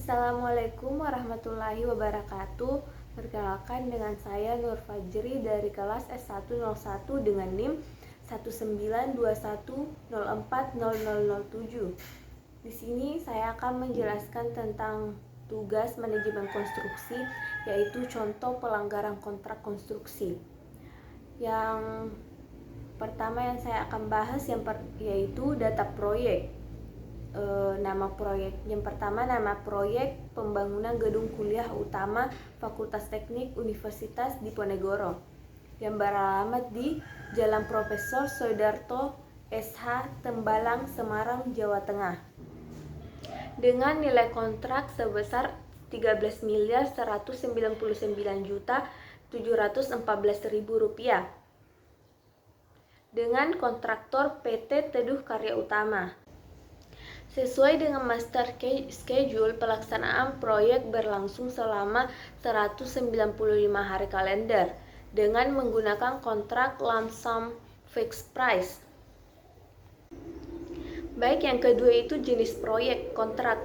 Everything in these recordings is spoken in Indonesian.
Assalamualaikum warahmatullahi wabarakatuh. Perkenalkan dengan saya Nur Fajri dari kelas S101 dengan NIM 19210404007. Di sini saya akan menjelaskan tentang tugas manajemen konstruksi, yaitu contoh pelanggaran kontrak konstruksi. Yang pertama yang saya akan bahas yaitu data proyek. Nama proyek yang pertama, nama proyek pembangunan gedung kuliah utama Fakultas Teknik Universitas Diponegoro yang beralamat di Jalan Profesor Soedarto SH, Tembalang, Semarang, Jawa Tengah, dengan nilai kontrak sebesar Rp13.199.714.000 dengan kontraktor PT Teduh Karya Utama. Sesuai dengan master schedule, pelaksanaan proyek berlangsung selama 195 hari kalender dengan menggunakan kontrak lump sum fixed price. Baik, yang kedua itu jenis proyek kontrak.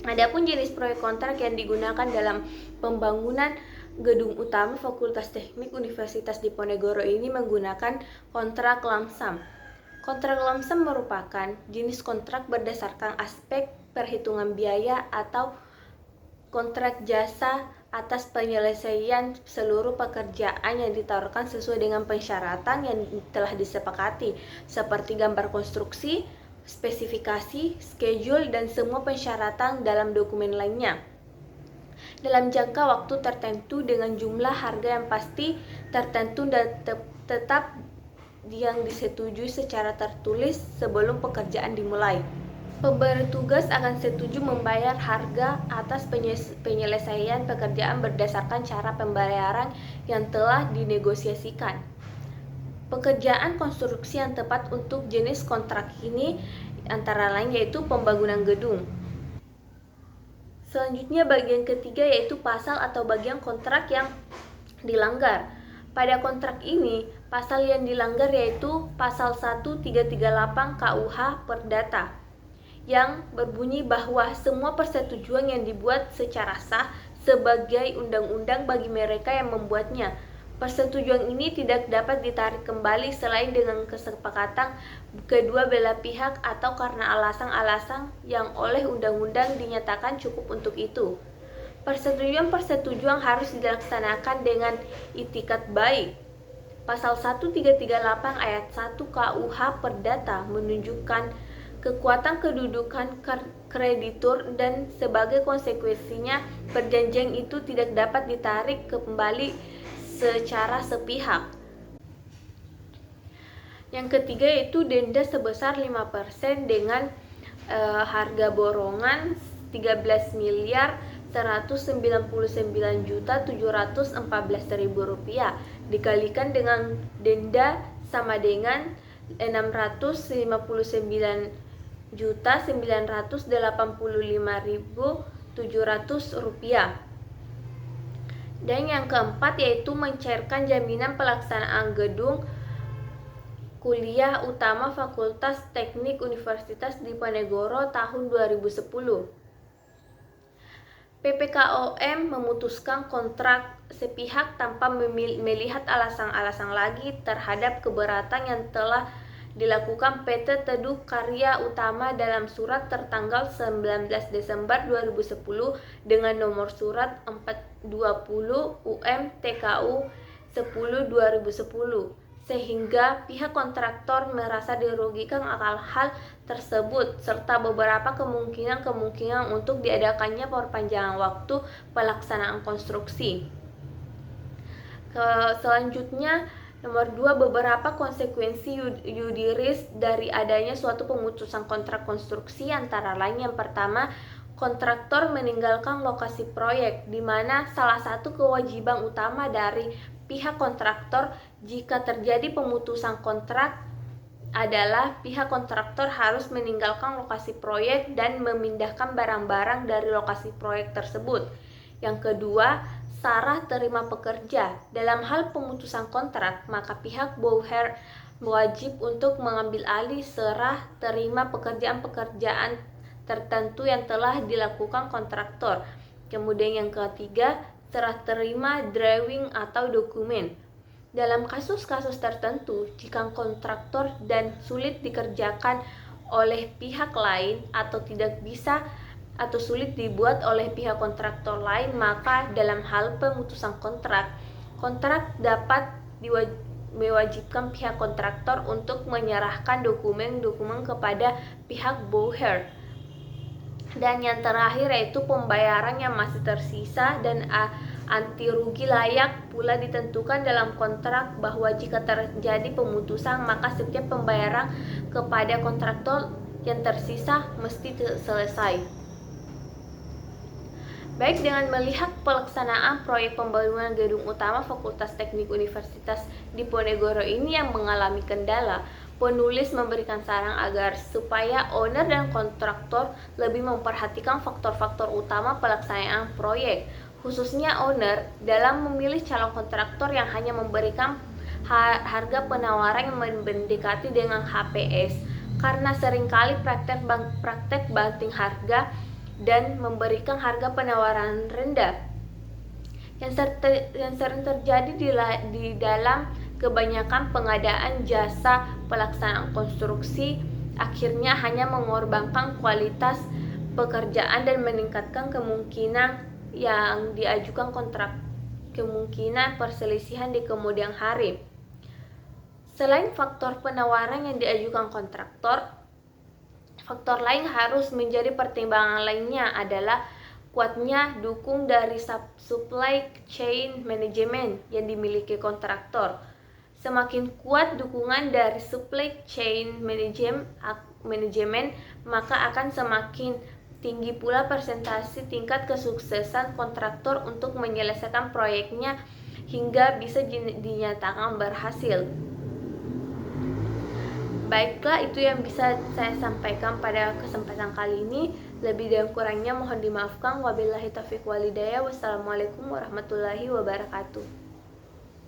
Adapun jenis proyek kontrak yang digunakan dalam pembangunan gedung utama Fakultas Teknik Universitas Diponegoro ini menggunakan kontrak lump sum. Kontrak lump sum merupakan jenis kontrak berdasarkan aspek perhitungan biaya atau kontrak jasa atas penyelesaian seluruh pekerjaan yang ditawarkan sesuai dengan persyaratan yang telah disepakati, seperti gambar konstruksi, spesifikasi, schedule, dan semua persyaratan dalam dokumen lainnya, dalam jangka waktu tertentu dengan jumlah harga yang pasti tertentu dan tetap yang disetujui secara tertulis sebelum pekerjaan dimulai. Pemberi tugas akan setuju membayar harga atas penyelesaian pekerjaan berdasarkan cara pembayaran yang telah dinegosiasikan. Pekerjaan konstruksi yang tepat untuk jenis kontrak ini antara lain yaitu pembangunan gedung. Selanjutnya bagian ketiga yaitu pasal atau bagian kontrak yang dilanggar. Pada kontrak ini, pasal yang dilanggar yaitu pasal 1338 KUH Perdata yang berbunyi bahwa semua persetujuan yang dibuat secara sah sebagai undang-undang bagi mereka yang membuatnya. Persetujuan ini tidak dapat ditarik kembali selain dengan kesepakatan kedua belah pihak atau karena alasan-alasan yang oleh undang-undang dinyatakan cukup untuk itu. Persetujuan harus dilaksanakan dengan itikat baik. Pasal 1338 ayat 1 KUH Perdata menunjukkan kekuatan kedudukan kreditur dan sebagai konsekuensinya perjanjian itu tidak dapat ditarik kembali secara sepihak. Yang ketiga yaitu denda sebesar 5% dengan harga borongan Rp13.199.714.000 dikalikan dengan denda sama dengan Rp659.985.700. Dan yang keempat yaitu mencairkan jaminan pelaksanaan gedung kuliah utama Fakultas Teknik Universitas Diponegoro tahun 2010. PPKOM memutuskan kontrak sepihak tanpa melihat alasan-alasan lagi terhadap keberatan yang telah dilakukan PT Teduh Karya Utama dalam surat tertanggal 19 Desember 2010 dengan nomor surat 420 UM/TKU 10/2010, sehingga pihak kontraktor merasa dirugikan akan hal tersebut serta beberapa kemungkinan untuk diadakannya perpanjangan waktu pelaksanaan konstruksi. Selanjutnya, nomor 2, beberapa konsekuensi yuridis dari adanya suatu pemutusan kontrak konstruksi antara lain yang pertama, kontraktor meninggalkan lokasi proyek, di mana salah satu kewajiban utama dari pihak kontraktor jika terjadi pemutusan kontrak adalah pihak kontraktor harus meninggalkan lokasi proyek dan memindahkan barang-barang dari lokasi proyek tersebut. Yang kedua, sarah terima pekerja. Dalam hal pemutusan kontrak, maka pihak bauher wajib untuk mengambil alih serah terima pekerjaan-pekerjaan tertentu yang telah dilakukan kontraktor. Kemudian yang ketiga, serah terima drawing atau dokumen. Dalam kasus-kasus tertentu, jika kontraktor dan sulit dikerjakan oleh pihak lain atau tidak bisa atau sulit dibuat oleh pihak kontraktor lain, maka dalam hal pemutusan kontrak dapat mewajibkan pihak kontraktor untuk menyerahkan dokumen-dokumen kepada pihak buyer. Dan yang terakhir yaitu pembayaran yang masih tersisa dan anti rugi layak pula ditentukan dalam kontrak bahwa jika terjadi pemutusan maka setiap pembayaran kepada kontraktor yang tersisa mesti selesai. Baik, dengan melihat pelaksanaan proyek pembangunan gedung utama Fakultas Teknik Universitas Diponegoro ini yang mengalami kendala, penulis memberikan saran agar supaya owner dan kontraktor lebih memperhatikan faktor-faktor utama pelaksanaan proyek, khususnya owner dalam memilih calon kontraktor yang hanya memberikan harga penawaran yang mendekati dengan HPS, karena seringkali praktek banting harga dan memberikan harga penawaran rendah yang sering terjadi di dalam kebanyakan pengadaan jasa pelaksanaan konstruksi, akhirnya hanya mengorbankan kualitas pekerjaan dan meningkatkan kemungkinan yang diajukan kemungkinan perselisihan di kemudian hari. Selain faktor penawaran yang diajukan kontraktor, faktor lain harus menjadi pertimbangan lainnya adalah kuatnya dukung dari supply chain management yang dimiliki kontraktor. Semakin kuat dukungan dari supply chain management, maka akan semakin tinggi pula persentase tingkat kesuksesan kontraktor untuk menyelesaikan proyeknya hingga bisa dinyatakan berhasil. Baiklah, itu yang bisa saya sampaikan pada kesempatan kali ini. Lebih dan kurangnya mohon dimaafkan. Wabillahi taufiq walhidayah. Wassalamualaikum warahmatullahi wabarakatuh.